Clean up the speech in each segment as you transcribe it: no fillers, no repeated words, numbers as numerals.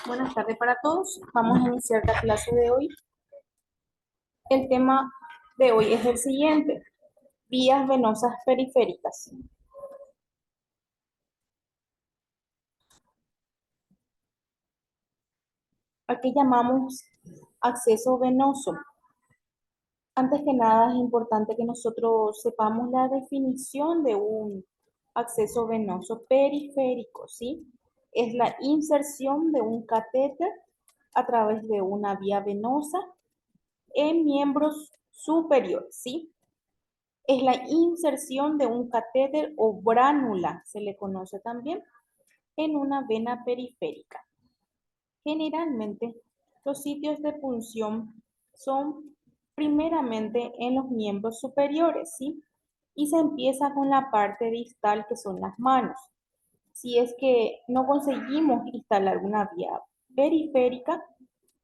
Buenas tardes para todos. Vamos a iniciar la clase de hoy. El tema de hoy es el siguiente: vías venosas periféricas. ¿A qué llamamos acceso venoso? Antes que nada es importante que nosotros sepamos la definición de un acceso venoso periférico, ¿sí? Es la inserción de un catéter a través de una vía venosa en miembros superiores, ¿sí? Es la inserción de un catéter o bránula, se le conoce también, en una vena periférica. Generalmente, los sitios de punción son primeramente en los miembros superiores, ¿sí? Y se empieza con la parte distal, que son las manos. Si es que no conseguimos instalar una vía periférica,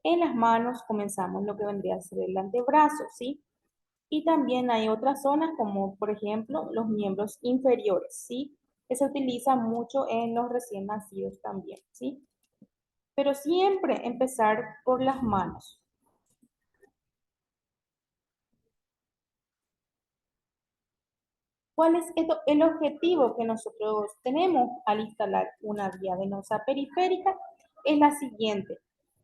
en las manos comenzamos lo que vendría a ser el antebrazo, ¿sí? Y también hay otras zonas como por ejemplo los miembros inferiores, ¿sí? Que se utiliza mucho en los recién nacidos también, ¿sí? Pero siempre empezar por las manos. ¿Cuál es el objetivo que nosotros tenemos al instalar una vía venosa periférica? Es la siguiente: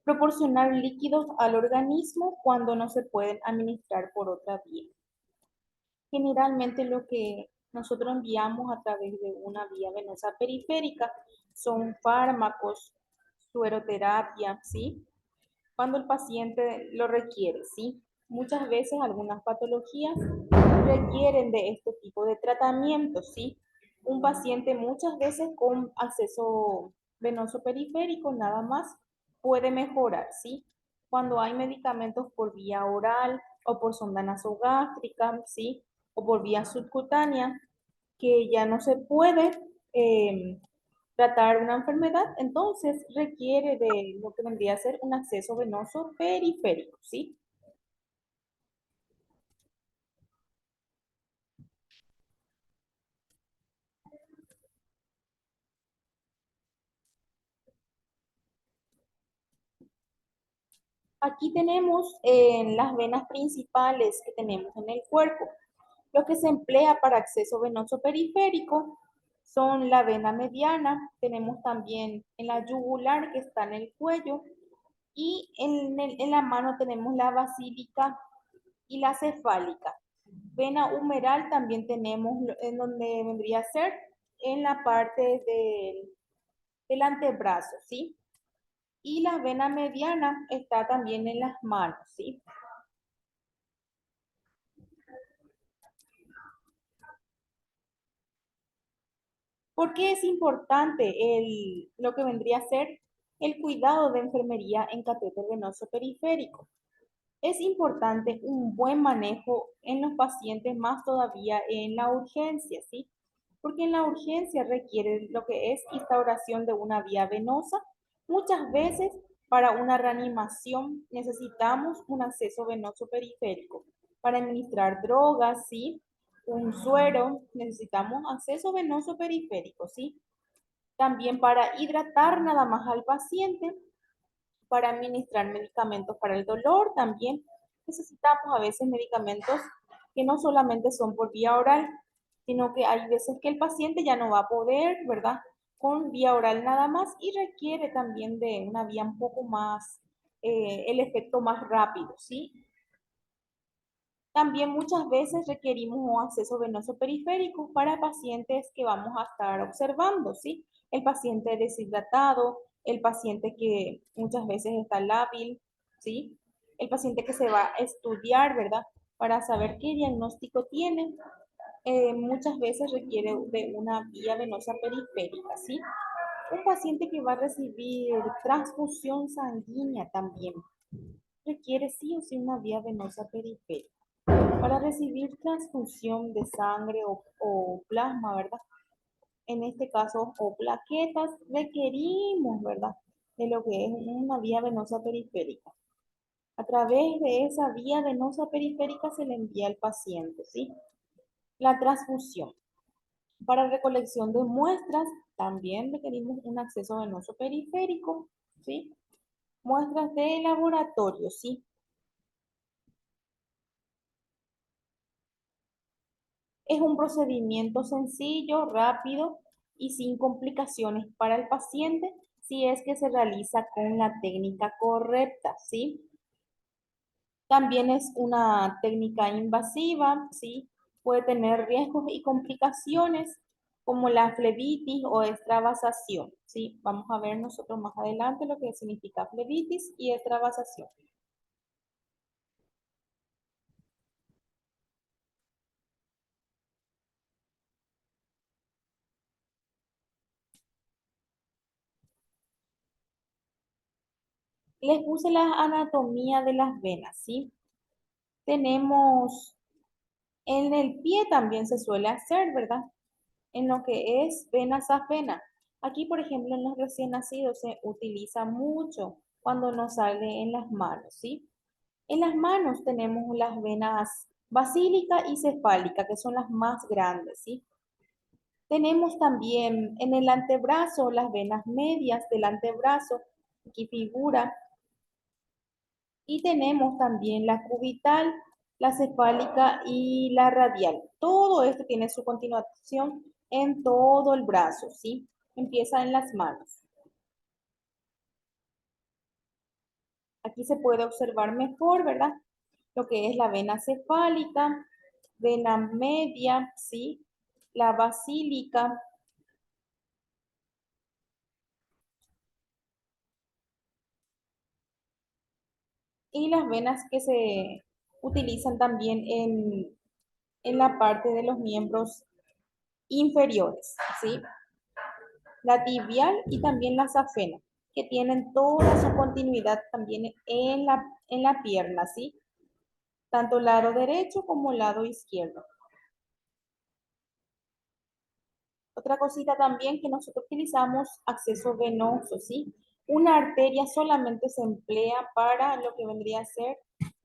proporcionar líquidos al organismo cuando no se pueden administrar por otra vía. Generalmente lo que nosotros enviamos a través de una vía venosa periférica son fármacos, sueroterapia, ¿sí? Cuando el paciente lo requiere, ¿sí? Muchas veces algunas patologías requieren de este tipo de tratamiento, ¿sí? Un paciente muchas veces con acceso venoso periférico nada más puede mejorar, ¿sí? Cuando hay medicamentos por vía oral o por sonda nasogástrica, ¿sí? O por vía subcutánea, que ya no se puede eh, tratar una enfermedad, entonces requiere de lo que vendría a ser un acceso venoso periférico, ¿sí? Aquí tenemos las venas principales que tenemos en el cuerpo. Lo que se emplea para acceso venoso periférico son la vena mediana, tenemos también en la yugular que está en el cuello, y en la mano tenemos la basílica y la cefálica. Vena humeral también tenemos en donde vendría a ser en la parte del antebrazo, ¿sí? Y la vena mediana está también en las manos, ¿sí? ¿Por qué es importante lo que vendría a ser el cuidado de enfermería en catéter venoso periférico? Es importante un buen manejo en los pacientes, más todavía en la urgencia, ¿sí? Porque en la urgencia requiere lo que es instauración de una vía venosa. Muchas veces para una reanimación necesitamos un acceso venoso periférico. Para administrar drogas, ¿sí? Un suero, necesitamos acceso venoso periférico, ¿sí? También para hidratar nada más al paciente, para administrar medicamentos para el dolor, también necesitamos a veces medicamentos que no solamente son por vía oral, sino que hay veces que el paciente ya no va a poder, ¿verdad? Con vía oral nada más y requiere también de una vía un poco más, el efecto más rápido, ¿sí? También muchas veces requerimos un acceso venoso periférico para pacientes que vamos a estar observando, ¿sí? El paciente deshidratado, el paciente que muchas veces está lábil, ¿sí? El paciente que se va a estudiar, ¿verdad? Para saber qué diagnóstico tiene, muchas veces requiere de una vía venosa periférica, ¿sí? Un paciente que va a recibir transfusión sanguínea también requiere sí o sí una vía venosa periférica. Para recibir transfusión de sangre o plasma, ¿verdad? En este caso, o plaquetas, requerimos, ¿verdad? De lo que es una vía venosa periférica. A través de esa vía venosa periférica se le envía al paciente, ¿sí? La transfusión. Para recolección de muestras, también requerimos un acceso venoso periférico. ¿sí? Muestras de laboratorio, ¿sí? Es un procedimiento sencillo, rápido y sin complicaciones para el paciente si es que se realiza con la técnica correcta, ¿sí? También es una técnica invasiva, ¿sí? Puede tener riesgos y complicaciones como la flebitis o extravasación, ¿sí? Vamos a ver nosotros más adelante lo que significa flebitis y extravasación. Les puse la anatomía de las venas, ¿sí? Tenemos en el pie también se suele hacer, ¿verdad? En lo que es vena safena. Aquí, por ejemplo, en los recién nacidos se utiliza mucho cuando nos sale en las manos, ¿sí? En las manos tenemos las venas basílica y cefálica, que son las más grandes, ¿sí? Tenemos también en el antebrazo las venas medias del antebrazo, aquí figura, y tenemos también la cubital, la cefálica y la radial. Todo esto tiene su continuación en todo el brazo, ¿sí? Empieza en las manos. Aquí se puede observar mejor, ¿verdad? Lo que es la vena cefálica, vena media, ¿sí? La basílica y las venas que se utilizan también en la parte de los miembros inferiores, ¿sí? La tibial y también la safena, que tienen toda su continuidad también en la pierna, ¿sí? Tanto lado derecho como lado izquierdo. Otra cosita también que nosotros utilizamos, acceso venoso, ¿sí? Una arteria solamente se emplea para lo que vendría a ser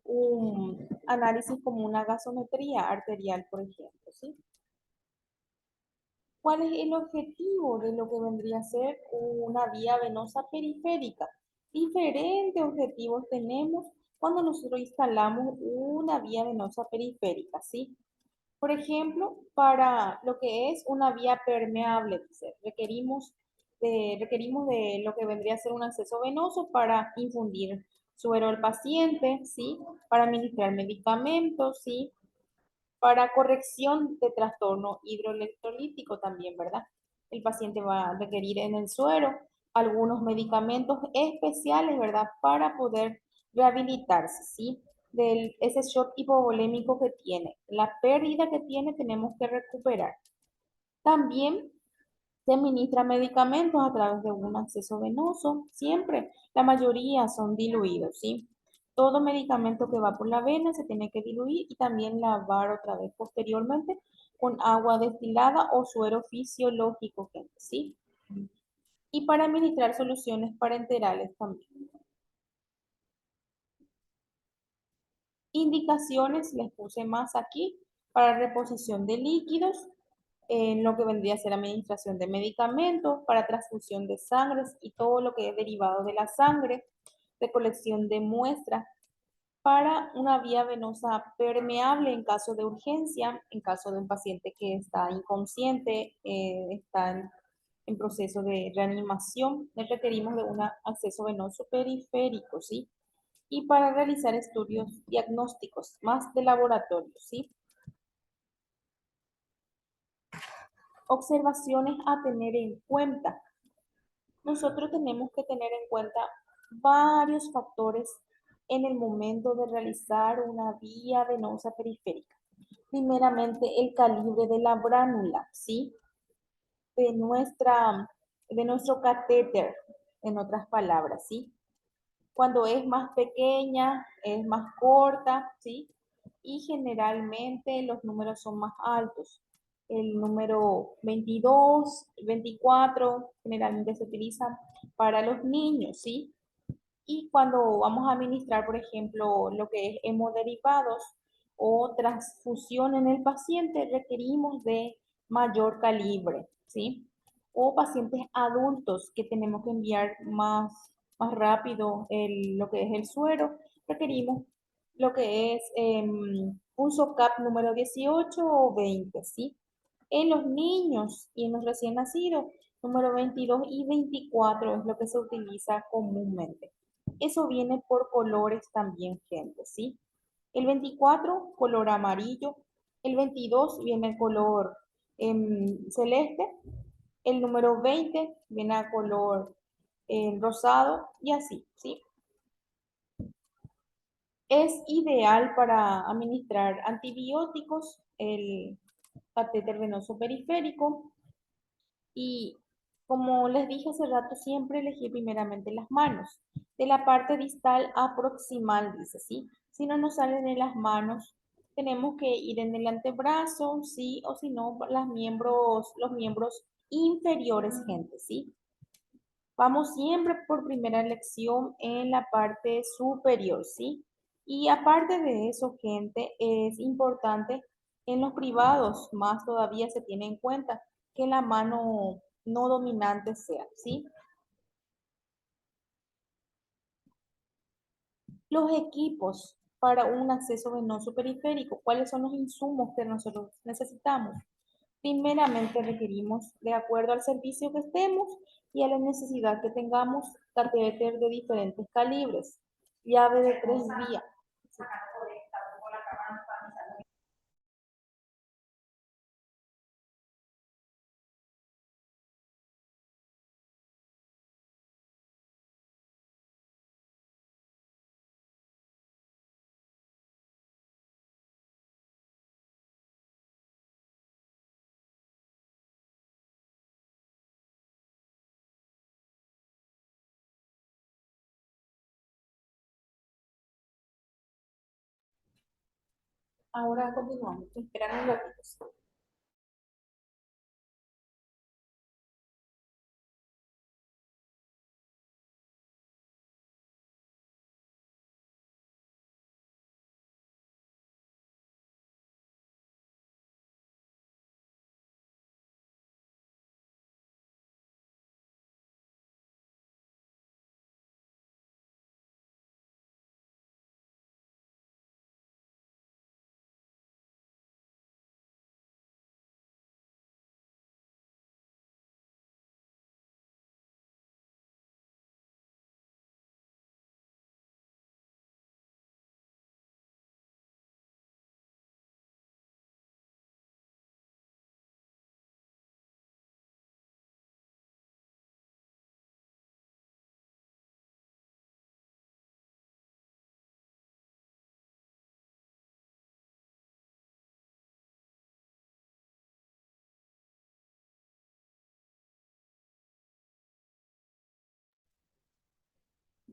un análisis como una gasometría arterial, por ejemplo, ¿sí? ¿Cuál es el objetivo de lo que vendría a ser una vía venosa periférica? Diferentes objetivos tenemos cuando nosotros instalamos una vía venosa periférica, ¿sí? Por ejemplo, para lo que es una vía permeable, dice, requerimos de lo que vendría a ser un acceso venoso para infundir suero al paciente, ¿sí? Para administrar medicamentos, ¿sí? Para corrección de trastorno hidroelectrolítico también, ¿verdad? El paciente va a requerir en el suero algunos medicamentos especiales, ¿verdad? Para poder rehabilitarse, ¿sí? De ese shock hipovolémico que tiene. La pérdida que tiene tenemos que recuperar. También se administra medicamentos a través de un acceso venoso, siempre. La mayoría son diluidos, ¿sí? Todo medicamento que va por la vena se tiene que diluir y también lavar otra vez posteriormente con agua destilada o suero fisiológico, gente, ¿sí? Y para administrar soluciones parenterales también. Indicaciones les puse más aquí para reposición de líquidos, en lo que vendría a ser administración de medicamentos, para transfusión de sangre y todo lo que es derivado de la sangre, recolección de muestras, para una vía venosa permeable en caso de urgencia, en caso de un paciente que está inconsciente, está en proceso de reanimación, le requerimos de un acceso venoso periférico, ¿sí? Y para realizar estudios diagnósticos más de laboratorio, ¿sí? Observaciones a tener en cuenta. Nosotros tenemos que tener en cuenta varios factores en el momento de realizar una vía venosa periférica. Primeramente, el calibre de la bránula, ¿sí? De, nuestra, de nuestro catéter, en otras palabras, ¿sí? Cuando es más pequeña, es más corta, ¿sí? Y generalmente los números son más altos. El número 22, 24 generalmente se utilizan para los niños, ¿sí? Y cuando vamos a administrar, por ejemplo, lo que es hemoderivados o transfusión en el paciente, requerimos de mayor calibre, ¿sí? O pacientes adultos que tenemos que enviar más más rápido lo que es el suero, requerimos lo que es un SOCAP número 18 o 20, ¿sí? En los niños y en los recién nacidos, número 22 y 24 es lo que se utiliza comúnmente. Eso viene por colores también, gente, ¿sí? El 24, color amarillo. El 22 viene el color celeste. El número 20 viene a color rosado y así, ¿sí? Es ideal para administrar antibióticos, el catéter venoso periférico y como les dije hace rato, siempre elegí primeramente las manos. De la parte distal a proximal, dice, ¿sí? Si no nos salen de las manos, tenemos que ir en el antebrazo, ¿sí? O si no, los miembros inferiores, gente, ¿sí? Vamos siempre por primera elección en la parte superior, ¿sí? Y aparte de eso, gente, es importante en los privados, más todavía se tiene en cuenta que la mano no dominante sea, ¿sí? Los equipos para un acceso venoso periférico, ¿cuáles son los insumos que nosotros necesitamos? Primeramente requerimos, de acuerdo al servicio que estemos y a la necesidad que tengamos, catéter de diferentes calibres, llave de 3 vías. Ahora continuamos, esperan un ratito.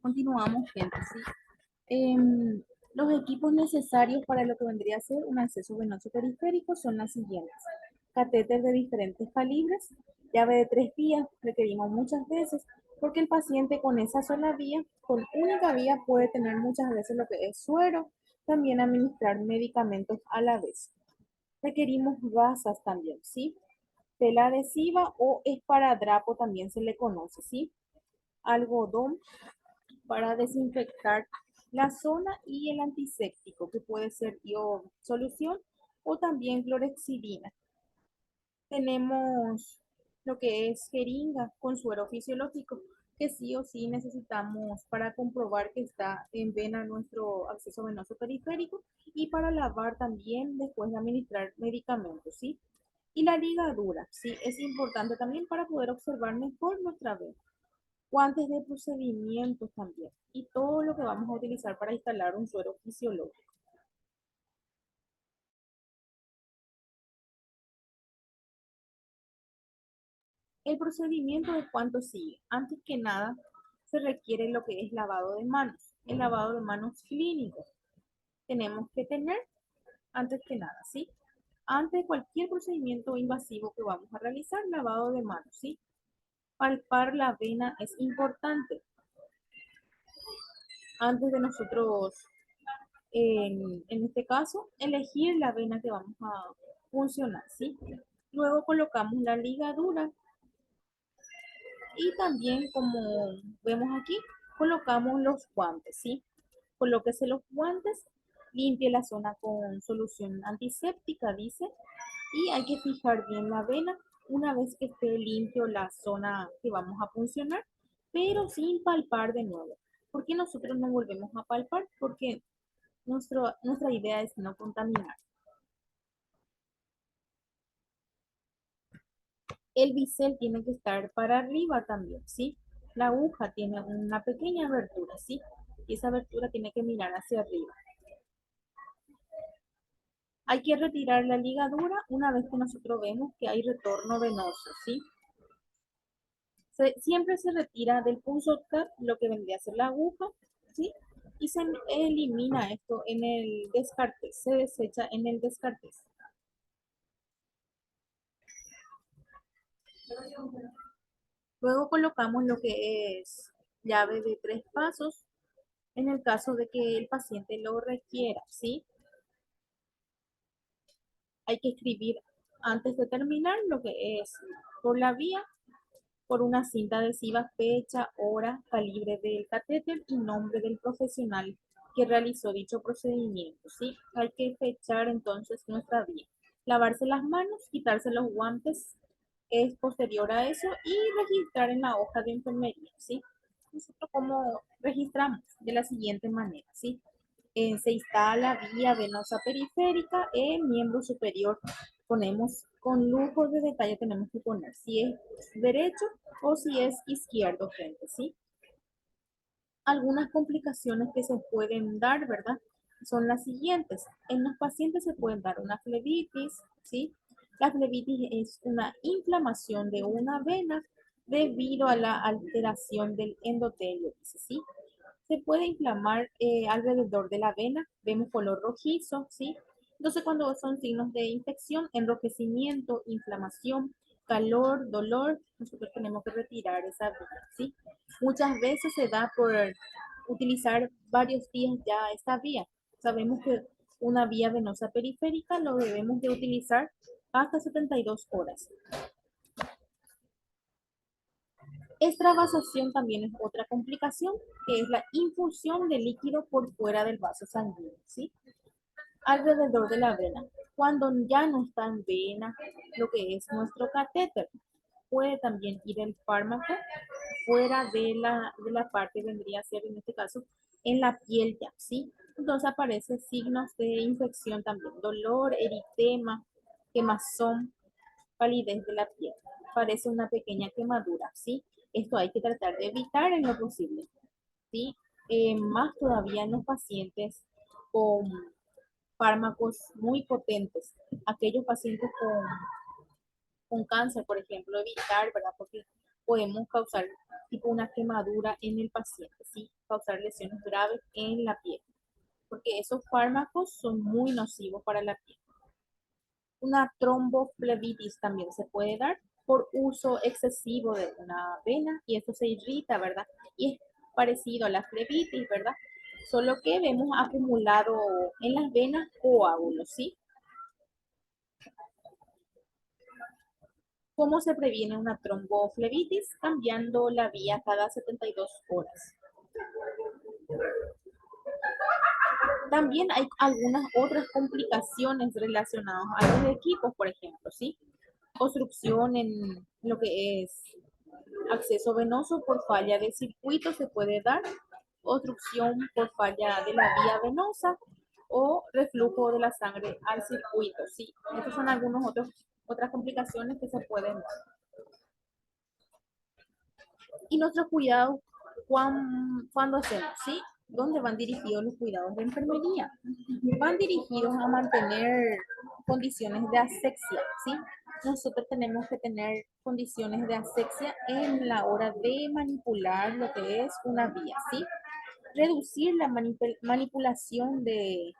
Continuamos, gente, ¿sí? Em, los equipos necesarios para lo que vendría a ser un acceso venoso periférico son las siguientes. Catéter de diferentes calibres, llave de 3 vías, requerimos muchas veces, porque el paciente con esa sola vía, con única vía, puede tener muchas veces lo que es suero, también administrar medicamentos a la vez. Requerimos gasas también, ¿sí? Tela adhesiva o esparadrapo también se le conoce, ¿sí? Algodón para desinfectar la zona y el antiséptico, que puede ser solución o también clorexidina. Tenemos lo que es jeringa con suero fisiológico, que sí o sí necesitamos para comprobar que está en vena nuestro acceso venoso periférico y para lavar también después de administrar medicamentos, ¿sí? Y la ligadura, ¿sí? Es importante también para poder observar mejor nuestra vena. Guantes de procedimientos también y todo lo que vamos a utilizar para instalar un suero fisiológico. El procedimiento de cuánto sigue. Antes que nada, se requiere lo que es lavado de manos, el lavado de manos clínico. Tenemos que tener, antes que nada, ¿sí? Antes de cualquier procedimiento invasivo que vamos a realizar, lavado de manos, ¿sí? Palpar la vena es importante. Antes de nosotros, en este caso, elegir la vena que vamos a funcionar, ¿sí? Luego colocamos la ligadura y también, como vemos aquí, colocamos los guantes, ¿sí? Colóquese los guantes, limpie la zona con solución antiséptica, dice, y hay que fijar bien la vena una vez que esté limpio la zona que vamos a puncionar, pero sin palpar de nuevo. ¿Por qué nosotros no volvemos a palpar? Porque nuestra idea es no contaminar. El bisel tiene que estar para arriba también, ¿sí? La aguja tiene una pequeña abertura, ¿sí? Y esa abertura tiene que mirar hacia arriba. Hay que retirar la ligadura una vez que nosotros vemos que hay retorno venoso, ¿sí? Siempre se retira del punzón lo que vendría a ser la aguja, ¿sí? Y se elimina esto en el descarte, se desecha en el descarte. Luego colocamos lo que es llave de 3 pasos en el caso de que el paciente lo requiera, ¿sí? Hay que escribir antes de terminar lo que es por la vía, por una cinta adhesiva, fecha, hora, calibre del catéter y nombre del profesional que realizó dicho procedimiento, ¿sí? Hay que fechar entonces nuestra vía. Lavarse las manos, quitarse los guantes es posterior a eso y registrar en la hoja de enfermería, ¿sí? Nosotros cómo registramos de la siguiente manera, ¿sí? Se instala vía venosa periférica en miembro superior. Ponemos con lujo de detalle, tenemos que poner si es derecho o si es izquierdo, gente, ¿sí? Algunas complicaciones que se pueden dar, ¿verdad? Son las siguientes. En los pacientes se pueden dar una flebitis, ¿sí? La flebitis es una inflamación de una vena debido a la alteración del endotelio, ¿sí? Se puede inflamar alrededor de la vena, vemos color rojizo, ¿sí? Entonces, cuando son signos de infección, enrojecimiento, inflamación, calor, dolor, nosotros tenemos que retirar esa vía, ¿sí? Muchas veces se da por utilizar varios días ya esta vía. Sabemos que una vía venosa periférica lo debemos de utilizar hasta 72 horas. Extravasación también es otra complicación, que es la infusión de líquido por fuera del vaso sanguíneo, ¿sí? Alrededor de la vena. Cuando ya no está en vena lo que es nuestro catéter, puede también ir el fármaco fuera de la parte, vendría a ser en este caso, en la piel ya, ¿sí? Entonces aparecen signos de infección también, dolor, eritema, quemazón, palidez de la piel. Parece una pequeña quemadura, ¿sí? Esto hay que tratar de evitar en lo posible, ¿sí? Más todavía en los pacientes con fármacos muy potentes, aquellos pacientes con cáncer, por ejemplo, evitar, ¿verdad? Porque podemos causar tipo una quemadura en el paciente, ¿sí? Causar lesiones graves en la piel, porque esos fármacos son muy nocivos para la piel. Una tromboflebitis también se puede dar por uso excesivo de una vena y esto se irrita, ¿verdad? Y es parecido a la flebitis, ¿verdad? Solo que vemos acumulado en las venas coágulos, ¿sí? ¿Cómo se previene una tromboflebitis? Cambiando la vía cada 72 horas. También hay algunas otras complicaciones relacionadas a los equipos, por ejemplo, ¿sí? Obstrucción en lo que es acceso venoso por falla de circuito se puede dar, obstrucción por falla de la vía venosa o reflujo de la sangre al circuito, ¿sí? Estas son algunas otras complicaciones que se pueden dar. Y nuestros cuidados, ¿cuándo hacemos? ¿Sí? ¿Dónde van dirigidos los cuidados de enfermería? Van dirigidos a mantener condiciones de asepsia, ¿sí? Nosotros tenemos que tener condiciones de asepsia en la hora de manipular lo que es una vía, ¿sí? Reducir la manipulación de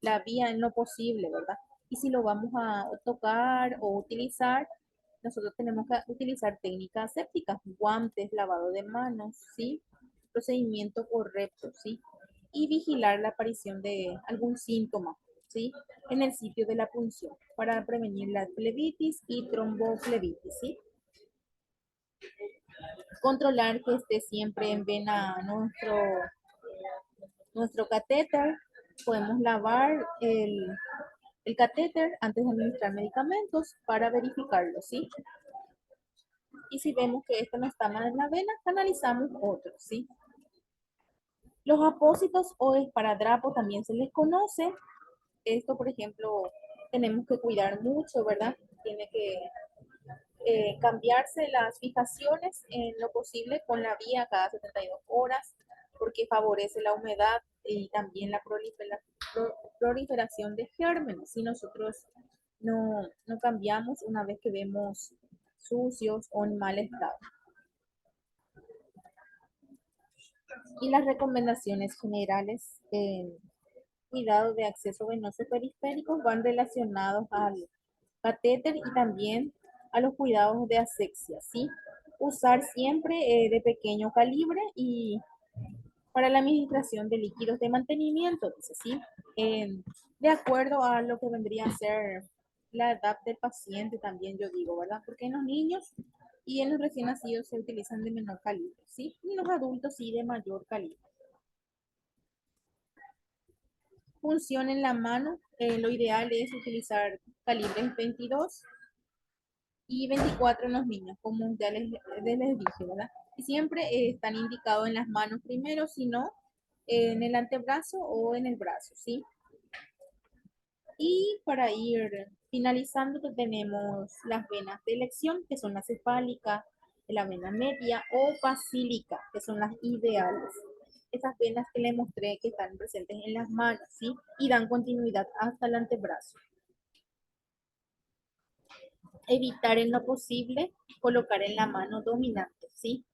la vía en lo posible, ¿verdad? Y si lo vamos a tocar o utilizar, nosotros tenemos que utilizar técnicas sépticas, guantes, lavado de manos, ¿sí? Procedimiento correcto, ¿sí? Y vigilar la aparición de algún síntoma, ¿sí? En el sitio de la punción para prevenir la flebitis y tromboflebitis, ¿sí? Controlar que esté siempre en vena nuestro catéter. Podemos lavar el catéter antes de administrar medicamentos para verificarlo, ¿sí? Y si vemos que esto no está mal en la vena, canalizamos otro, ¿sí? Los apósitos o esparadrapo también se les conoce. Esto, por ejemplo, tenemos que cuidar mucho, ¿verdad? Tiene que cambiarse las fijaciones en lo posible con la vía cada 72 horas, porque favorece la humedad y también la proliferación de gérmenes. Si nosotros no cambiamos una vez que vemos sucios o en mal estado. Y las recomendaciones generales en cuidado de acceso venoso periférico van relacionados al catéter y también a los cuidados de asepsia, ¿sí? Usar siempre de pequeño calibre y para la administración de líquidos de mantenimiento, dice, ¿sí? De acuerdo a lo que vendría a ser la edad del paciente también, yo digo, ¿verdad? Porque en los niños y en los recién nacidos se utilizan de menor calibre, ¿sí? Y en los adultos sí de mayor calibre. Función en la mano, lo ideal es utilizar calibres 22 y 24 en los niños, como ya les dije, ¿verdad? Y siempre están indicados en las manos primero, si no, en el antebrazo o en el brazo, ¿sí? Y para ir finalizando, tenemos las venas de elección, que son la cefálica, la vena media o basílica, que son las ideales. Esas venas que les mostré que están presentes en las manos, ¿sí? Y dan continuidad hasta el antebrazo. Evitar en lo posible colocar en la mano dominante, ¿sí?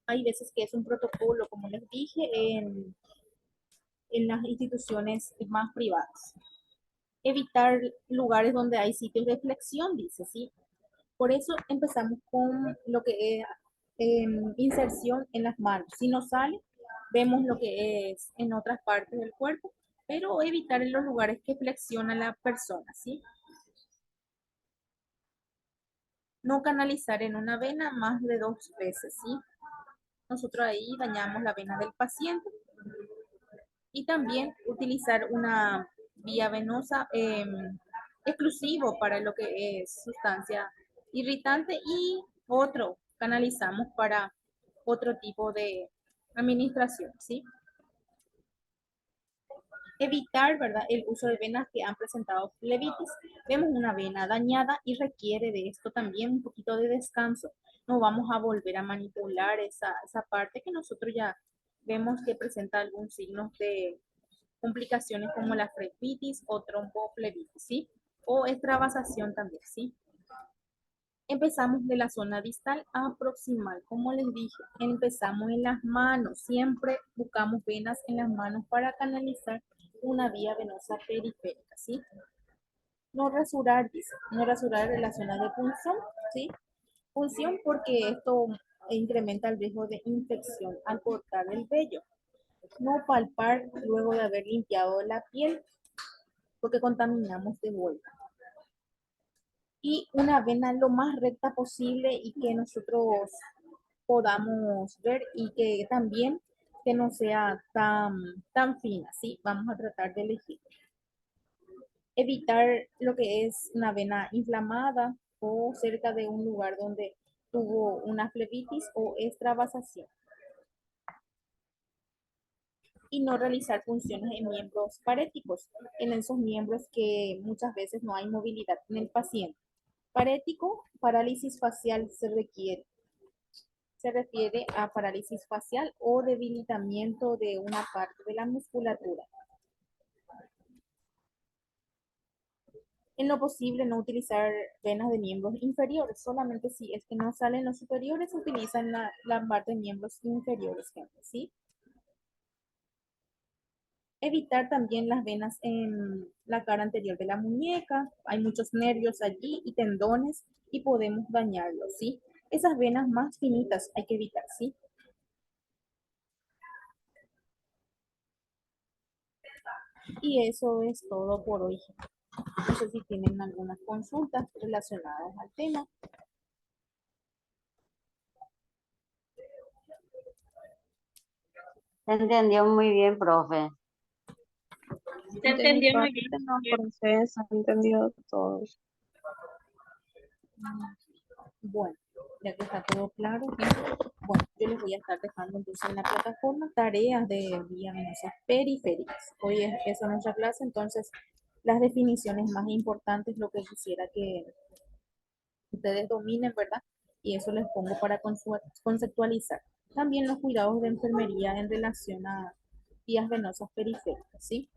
Hay veces que es un protocolo, como les dije, en las instituciones más privadas. Evitar lugares donde hay sitios de flexión, dice, ¿sí? Por eso empezamos con lo que es inserción en las manos. Si no sale, vemos lo que es en otras partes del cuerpo, pero evitar en los lugares que flexiona la persona, ¿sí? No canalizar en una vena más de 2 veces, ¿sí? Nosotros ahí dañamos la vena del paciente y también utilizar una vía venosa exclusivo para lo que es sustancia irritante y otro canalizamos para otro tipo de administración, ¿sí? Evitar, ¿verdad?, el uso de venas que han presentado flebitis. Vemos una vena dañada y requiere de esto también un poquito de descanso. No vamos a volver a manipular esa parte que nosotros ya vemos que presenta algún signo de complicaciones como la flebitis o tromboflebitis, ¿sí? O extravasación también, ¿sí? Empezamos de la zona distal a proximal, como les dije, empezamos en las manos, siempre buscamos venas en las manos para canalizar una vía venosa periférica, ¿sí? No rasurar, dice, no rasurar en la zona de punción, ¿sí? Punción porque esto incrementa el riesgo de infección al cortar el vello. No palpar luego de haber limpiado la piel porque contaminamos de vuelta. Y una vena lo más recta posible y que nosotros podamos ver y que también que no sea tan fina, ¿sí? Vamos a tratar de elegir. Evitar lo que es una vena inflamada o cerca de un lugar donde tuvo una flebitis o extravasación. Y no realizar funciones en miembros paréticos, en esos miembros que muchas veces no hay movilidad en el paciente. Parético, parálisis facial se refiere a parálisis facial o debilitamiento de una parte de la musculatura. En lo posible no utilizar venas de miembros inferiores, solamente si es que no salen los superiores, se utilizan la parte de miembros inferiores, ¿sí? Evitar también las venas en la cara anterior de la muñeca, hay muchos nervios allí y tendones y podemos dañarlos, ¿sí? Esas venas más finitas hay que evitar, ¿sí? Y eso es todo por hoy. No sé si tienen algunas consultas relacionadas al tema. Se entendió muy bien, profe. Se De mi entendió muy parte, bien. no, profe, se ha entendido todo. Bueno, ya que está todo claro, bien. Bueno, yo les voy a estar dejando entonces en la plataforma tareas de vía menosas periféricas. Hoy es nuestra clase, entonces las definiciones más importantes, lo que quisiera que ustedes dominen, ¿verdad? Y eso les pongo para conceptualizar. También los cuidados de enfermería en relación a vías venosas periféricas, ¿sí?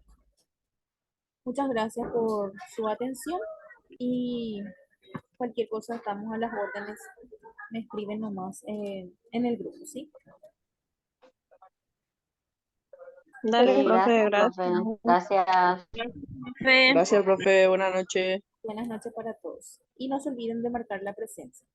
Muchas gracias por su atención y cualquier cosa estamos a las órdenes. Me escriben nomás en el grupo, ¿sí? Dale, Sí, profe, gracias, profe. gracias. Gracias. Profe. Gracias, profe. Buenas noches. Buenas noches para todos. Y no se olviden de marcar la presencia.